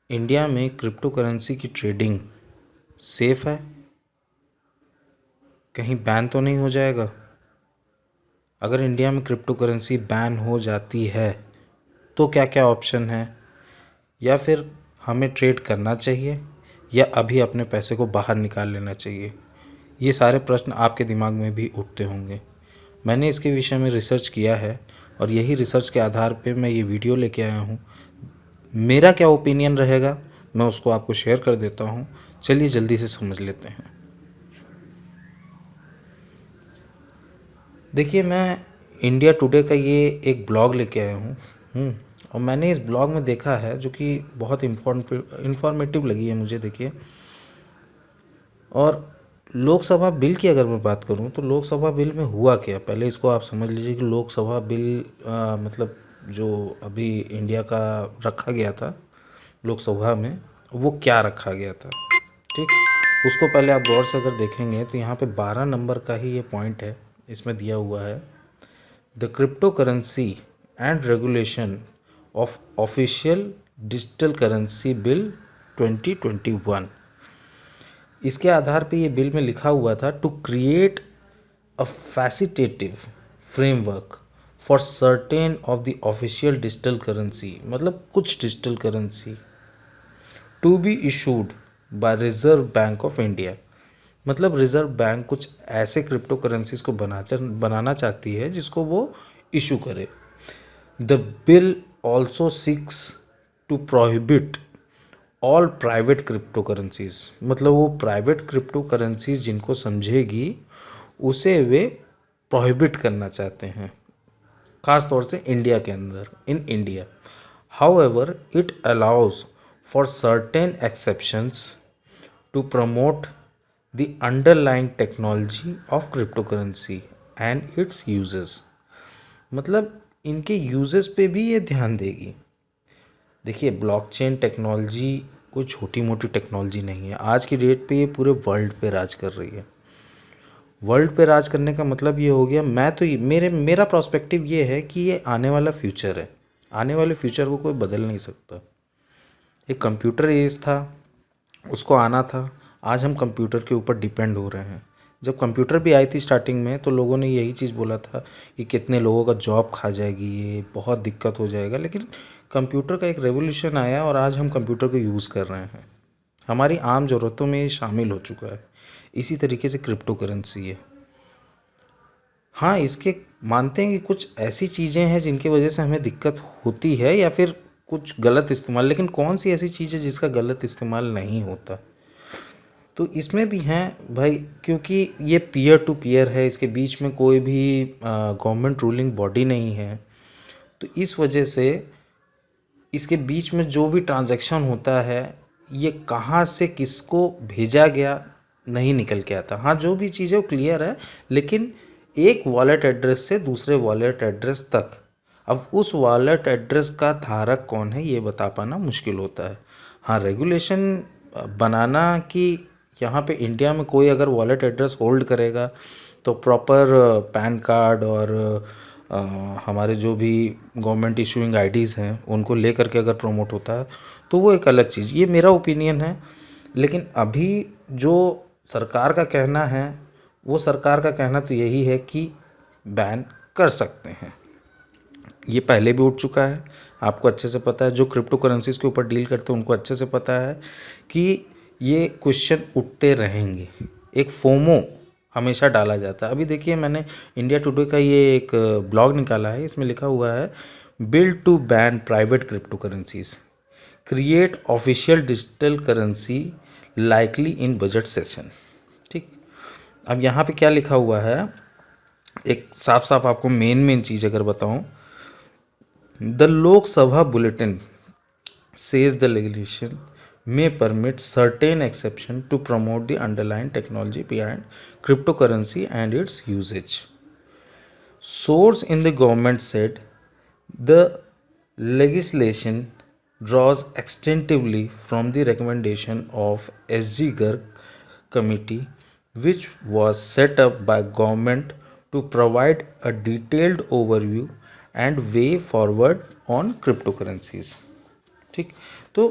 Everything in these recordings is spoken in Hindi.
इंडिया में क्रिप्टो करेंसी की ट्रेडिंग सेफ है? कहीं बैन तो नहीं हो जाएगा? अगर इंडिया में क्रिप्टो करेंसी बैन हो जाती है तो क्या क्या ऑप्शन है, या फिर हमें ट्रेड करना चाहिए या अभी अपने पैसे को बाहर निकाल लेना चाहिए? ये सारे प्रश्न आपके दिमाग में भी उठते होंगे। मैंने इसके विषय में रिसर्च किया है और यही रिसर्च के आधार पे मैं ये वीडियो लेके आया हूँ। मेरा क्या ओपिनियन रहेगा मैं उसको आपको शेयर कर देता हूँ। चलिए जल्दी से समझ लेते हैं। देखिए, मैं इंडिया टुडे का ये एक ब्लॉग लेके आया हूँ। और मैंने इस ब्लॉग में देखा है जो कि बहुत इन्फॉर्मेटिव लगी है मुझे। देखिए, और लोकसभा बिल की अगर मैं बात करूं तो लोकसभा बिल में हुआ क्या, पहले इसको आप समझ लीजिए कि लोकसभा बिल मतलब जो अभी इंडिया का रखा गया था लोकसभा में, वो क्या रखा गया था। ठीक, उसको पहले आप गौर से अगर देखेंगे तो यहाँ पे 12 नंबर का ही ये पॉइंट है, इसमें दिया हुआ है the crypto currency and regulation of official digital currency bill 2021। इसके आधार पे ये बिल में लिखा हुआ था to create a facilitative framework for certain of the official digital currency, मतलब कुछ digital currency to be issued by Reserve Bank of India. मतलब रिजर्व बैंक कुछ ऐसे क्रिप्टो करेंसीज को बनाना चाहती है जिसको वो इशू करे। The bill also seeks to prohibit all private crypto currencies, मतलब वो प्राइवेट क्रिप्टो करेंसीज जिनको समझेगी उसे वे प्रोहिबिट करना चाहते हैं, ख़ास तौर से इंडिया के अंदर, in India. However it allows for certain exceptions to promote the underlying technology of crypto currency and its uses. मतलब इनके यूजेस पे भी ये ध्यान देगी। देखिए, ब्लॉकचेन टेक्नोलॉजी कोई छोटी मोटी टेक्नोलॉजी नहीं है। आज की डेट पे ये पूरे वर्ल्ड पे राज कर रही है। वर्ल्ड पे राज करने का मतलब ये हो गया, मैं तो मेरा पर्सपेक्टिव ये है कि ये आने वाला फ्यूचर है। आने वाले फ्यूचर को कोई बदल नहीं सकता। एक कंप्यूटर एज था, उसको आना था। आज हम कंप्यूटर के ऊपर डिपेंड हो रहे हैं। जब कंप्यूटर भी आई थी स्टार्टिंग में तो लोगों ने यही चीज़ बोला था कि कितने लोगों का जॉब खा जाएगी, ये बहुत दिक्कत हो जाएगा। लेकिन कंप्यूटर का एक रेवोल्यूशन आया और आज हम कंप्यूटर को यूज़ कर रहे हैं। हमारी आम ज़रूरतों में ये शामिल हो चुका है। इसी तरीके से क्रिप्टो करेंसी है। हाँ, इसके मानते हैं कि कुछ ऐसी चीज़ें हैं जिनकी वजह से हमें दिक्कत होती है या फिर कुछ गलत इस्तेमाल, लेकिन कौन सी ऐसी चीज़ है जिसका गलत इस्तेमाल नहीं होता। तो इसमें भी हैं भाई, क्योंकि ये पीयर टू पीयर है, इसके बीच में कोई भी गवर्नमेंट रूलिंग बॉडी नहीं है। तो इस वजह से इसके बीच में जो भी ट्रांजैक्शन होता है ये कहाँ से किसको भेजा गया नहीं निकल के आता। हाँ, जो भी चीज़ है वो क्लियर है, लेकिन एक वॉलेट एड्रेस से दूसरे वॉलेट एड्रेस तक, अब उस वॉलेट एड्रेस का धारक कौन है ये बता पाना मुश्किल होता है। हाँ, रेगुलेशन बनाना कि यहाँ पे इंडिया में कोई अगर वॉलेट एड्रेस होल्ड करेगा तो प्रॉपर पैन कार्ड और हमारे जो भी गवर्नमेंट इशूइंग आईडीज़ हैं उनको ले करके अगर प्रमोट होता है तो वो एक अलग चीज़, ये मेरा ओपिनियन है। लेकिन अभी जो सरकार का कहना है, वो सरकार का कहना तो यही है कि बैन कर सकते हैं। ये पहले भी उठ चुका है, आपको अच्छे से पता है। जो क्रिप्टो करेंसीज़ के ऊपर डील करते हैं उनको अच्छे से पता है कि ये क्वेश्चन उठते रहेंगे। एक फोमो हमेशा डाला जाता है। अभी देखिए, मैंने इंडिया टुडे का ये एक ब्लॉग निकाला है, इसमें लिखा हुआ है bill to ban private crypto currencies, create official digital currency likely in budget session. ठीक, अब यहाँ पे क्या लिखा हुआ है, एक साफ साफ आपको मेन चीज़ अगर बताऊँ, the Lok Sabha bulletin says the legislation may permit certain exception to promote the underlying technology behind cryptocurrency and its usage. Source in the government said the legislation draws extensively from the recommendation of SG Garg committee, which was set up by government to provide a detailed overview and way forward on cryptocurrencies. ठीक, तो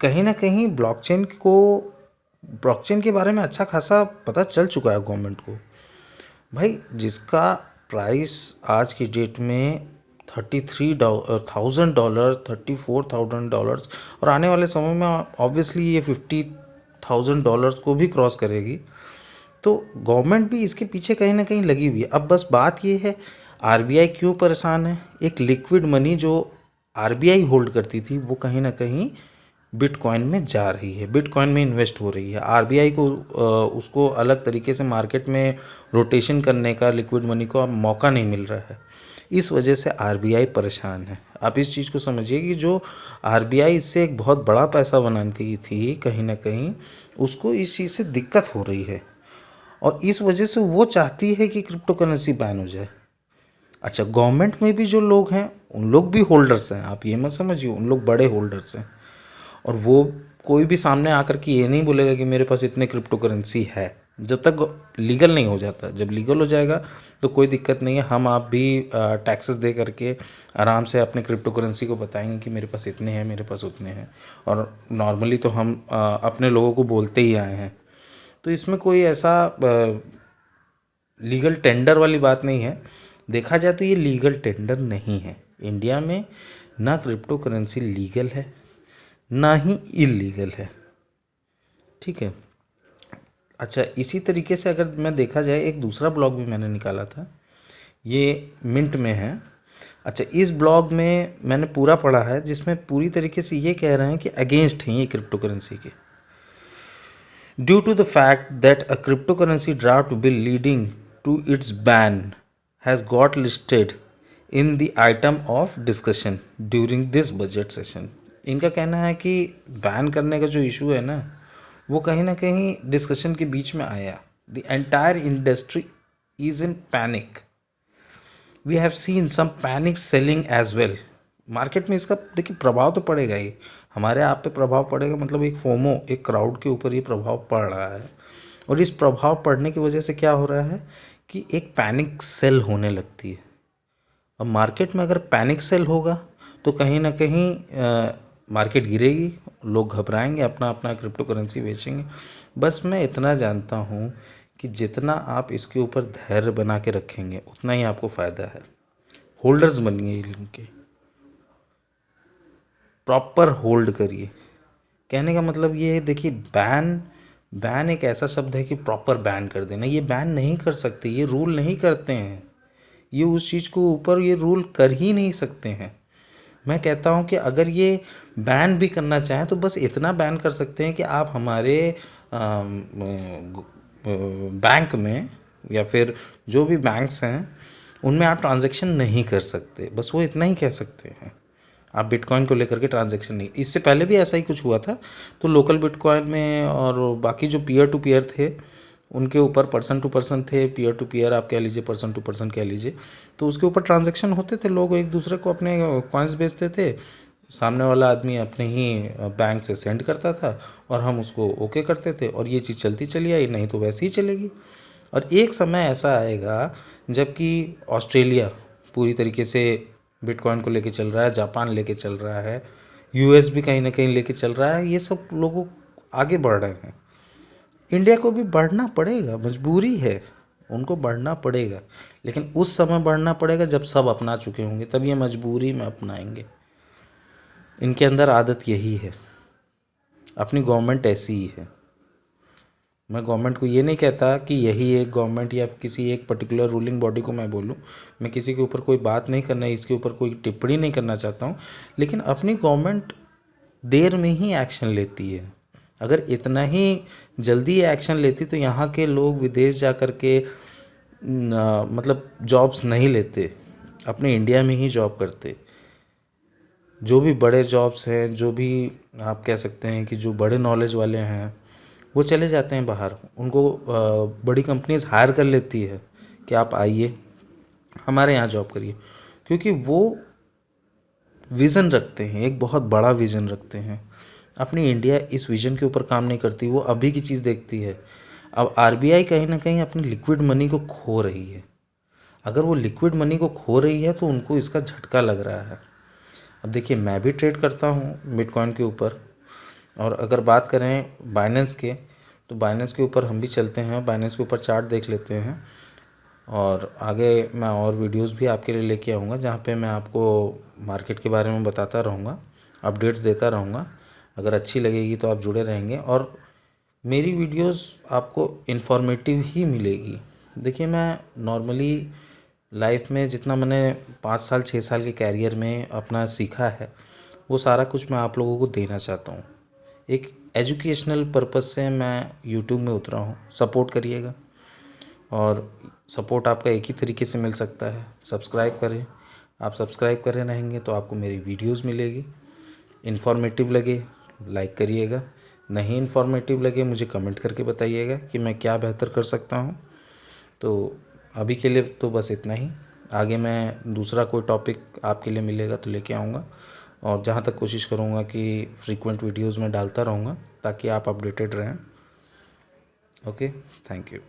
कहीं ना कहीं ब्लॉकचेन के बारे में अच्छा खासा पता चल चुका है गवर्नमेंट को। भाई जिसका प्राइस आज की डेट में $33,000, $34,000 और आने वाले समय में ऑब्वियसली ये $50,000 को भी क्रॉस करेगी। तो गवर्नमेंट भी इसके पीछे कहीं ना कहीं लगी हुई है। अब बस बात ये है आरबीआई क्यों परेशान है। एक लिक्विड मनी जो आरबीआई होल्ड करती थी वो कहीं ना कहीं बिटकॉइन में जा रही है, बिटकॉइन में इन्वेस्ट हो रही है। आरबीआई को उसको अलग तरीके से मार्केट में रोटेशन करने का लिक्विड मनी को अब मौका नहीं मिल रहा है। इस वजह से आरबीआई परेशान है। आप इस चीज़ को समझिए कि जो आरबीआई इससे एक बहुत बड़ा पैसा बनाती थी कहीं ना कहीं उसको इस चीज़ से दिक्कत हो रही है और इस वजह से वो चाहती है कि क्रिप्टो करेंसी बैन हो जाए। अच्छा, गवर्नमेंट में भी जो लोग हैं उन लोग भी होल्डर्स हैं, आप ये मत समझिए उन लोग बड़े होल्डर्स हैं। और वो कोई भी सामने आकर के ये नहीं बोलेगा कि मेरे पास इतने क्रिप्टो करेंसी है, जब तक लीगल नहीं हो जाता। जब लीगल हो जाएगा तो कोई दिक्कत नहीं है, हम आप भी टैक्सेस दे करके आराम से अपने क्रिप्टो करेंसी को बताएंगे कि मेरे पास इतने हैं, मेरे पास उतने हैं। और नॉर्मली तो हम अपने लोगों को बोलते ही आए हैं, तो इसमें कोई ऐसा लीगल टेंडर वाली बात नहीं है। देखा जाए तो ये लीगल टेंडर नहीं है। इंडिया में ना क्रिप्टो करेंसी लीगल है ना ही इलीगल है, ठीक है। अच्छा, इसी तरीके से अगर मैं देखा जाए एक दूसरा ब्लॉग भी मैंने निकाला था, ये मिंट में है। अच्छा, इस ब्लॉग में मैंने पूरा पढ़ा है जिसमें पूरी तरीके से ये कह रहे हैं कि अगेंस्ट हैं ये क्रिप्टो करेंसी के। Due to the fact that a crypto currency draft bill leading to its ban has got listed in the item of discussion during this budget session. इनका कहना है कि बैन करने का जो इशू है ना वो कहीं ना कहीं डिस्कशन के बीच में आया। The entire industry is in panic. We have seen some panic selling as well. Market में इसका देखिए प्रभाव तो पड़ेगा ही, हमारे आप पे प्रभाव पड़ेगा, मतलब एक फोमो, एक क्राउड के ऊपर ये प्रभाव पड़ रहा है। और इस प्रभाव पड़ने की वजह से क्या हो रहा है कि एक पैनिक सेल होने लगती है। अब मार्केट में अगर पैनिक सेल होगा तो कहीं ना कहीं मार्केट गिरेगी, लोग घबराएंगे, अपना अपना क्रिप्टो करेंसी बेचेंगे। बस मैं इतना जानता हूँ कि जितना आप इसके ऊपर धैर्य बना के रखेंगे उतना ही आपको फ़ायदा है। होल्डर्स बनिए इनके, प्रॉपर होल्ड करिए। कहने का मतलब ये है, देखिए बैन एक ऐसा शब्द है कि प्रॉपर बैन कर देना। ये बैन नहीं कर सकते, ये रूल नहीं करते हैं, ये उस चीज़ को ऊपर ये रूल कर ही नहीं सकते हैं। मैं कहता हूँ कि अगर ये बैन भी करना चाहें तो बस इतना बैन कर सकते हैं कि आप हमारे बैंक में या फिर जो भी बैंक्स हैं उनमें आप ट्रांजैक्शन नहीं कर सकते, बस वो इतना ही कह सकते हैं। आप बिटकॉइन को लेकर के ट्रांजैक्शन नहीं। इससे पहले भी ऐसा ही कुछ हुआ था, तो लोकल बिटकॉइन में और बाकी जो पीयर टू पीयर थे उनके ऊपर पर्सन टू पर्सन थे, पीयर टू पीयर आप कह लीजिए, पर्सन टू पर्सन कह लीजिए, तो उसके ऊपर ट्रांजैक्शन होते थे। लोग एक दूसरे को अपने कॉइन्स बेचते थे, सामने वाला आदमी अपने ही बैंक से सेंड करता था और हम उसको ओके करते थे और ये चीज़ चलती चली आई, नहीं तो वैसे ही चलेगी। और एक समय ऐसा आएगा जबकि ऑस्ट्रेलिया पूरी तरीके से बिटकॉइन को लेके चल रहा है, जापान लेके चल रहा है, यूएस भी कहीं ना कहीं लेके चल रहा है, ये सब लोगों आगे बढ़ रहे हैं। इंडिया को भी बढ़ना पड़ेगा, मजबूरी है, उनको बढ़ना पड़ेगा, लेकिन उस समय बढ़ना पड़ेगा जब सब अपना चुके होंगे, तब ये मजबूरी में अपनाएंगे। इनके अंदर आदत यही है, अपनी गवर्नमेंट ऐसी ही है। मैं गवर्नमेंट को ये नहीं कहता कि यही एक गवर्नमेंट या किसी एक पर्टिकुलर रूलिंग बॉडी को मैं बोलूँ, मैं किसी के ऊपर कोई बात नहीं करना, इसके ऊपर कोई टिप्पणी नहीं करना चाहता हूँ, लेकिन अपनी गवर्नमेंट देर में ही एक्शन लेती है। अगर इतना ही जल्दी एक्शन लेती तो यहाँ के लोग विदेश जा कर के मतलब जॉब्स नहीं लेते, अपने इंडिया में ही जॉब करते। जो भी बड़े जॉब्स हैं, जो भी आप कह सकते हैं कि जो बड़े नॉलेज वाले हैं वो चले जाते हैं बाहर, उनको बड़ी कंपनीज हायर कर लेती है कि आप आइए हमारे यहाँ जॉब करिए, क्योंकि वो विज़न रखते हैं, एक बहुत बड़ा विज़न रखते हैं। अपनी इंडिया इस विज़न के ऊपर काम नहीं करती, वो अभी की चीज़ देखती है। अब आरबीआई कहीं ना कहीं अपनी लिक्विड मनी को खो रही है। अगर वो लिक्विड मनी को खो रही है तो उनको इसका झटका लग रहा है। अब देखिए, मैं भी ट्रेड करता हूँ बिटकॉइन के ऊपर, और अगर बात करें बाइनेंस के, तो बाइनेंस के ऊपर हम भी चलते हैं, बाइनेंस के ऊपर चार्ट देख लेते हैं। और आगे मैं और वीडियोस भी आपके लिए लेके आऊँगा जहाँ पे मैं आपको मार्केट के बारे में बताता रहूँगा, अपडेट्स देता रहूँगा। अगर अच्छी लगेगी तो आप जुड़े रहेंगे और मेरी वीडियोस आपको इन्फॉर्मेटिव ही मिलेगी। देखिए, मैं नॉर्मली लाइफ में जितना मैंने 5 साल 6 साल के कैरियर में अपना सीखा है, वो सारा कुछ मैं आप लोगों को देना चाहता हूँ। एक एजुकेशनल पर्पस से मैं यूट्यूब में उतरा हूँ। सपोर्ट करिएगा, और सपोर्ट आपका एक ही तरीके से मिल सकता है, सब्सक्राइब करें। आप सब्सक्राइब करे रहेंगे तो आपको मेरी वीडियोस मिलेगी। इन्फॉर्मेटिव लगे लाइक करिएगा, नहीं इन्फॉर्मेटिव लगे मुझे कमेंट करके बताइएगा कि मैं क्या बेहतर कर सकता हूँ। तो अभी के लिए तो बस इतना ही। आगे मैं दूसरा कोई टॉपिक आपके लिए मिलेगा तो लेके आऊँगा, और जहाँ तक कोशिश करूँगा कि फ्रीक्वेंट वीडियोज़ में डालता रहूँगा ताकि आप अपडेटेड रहें। Okay, thank you.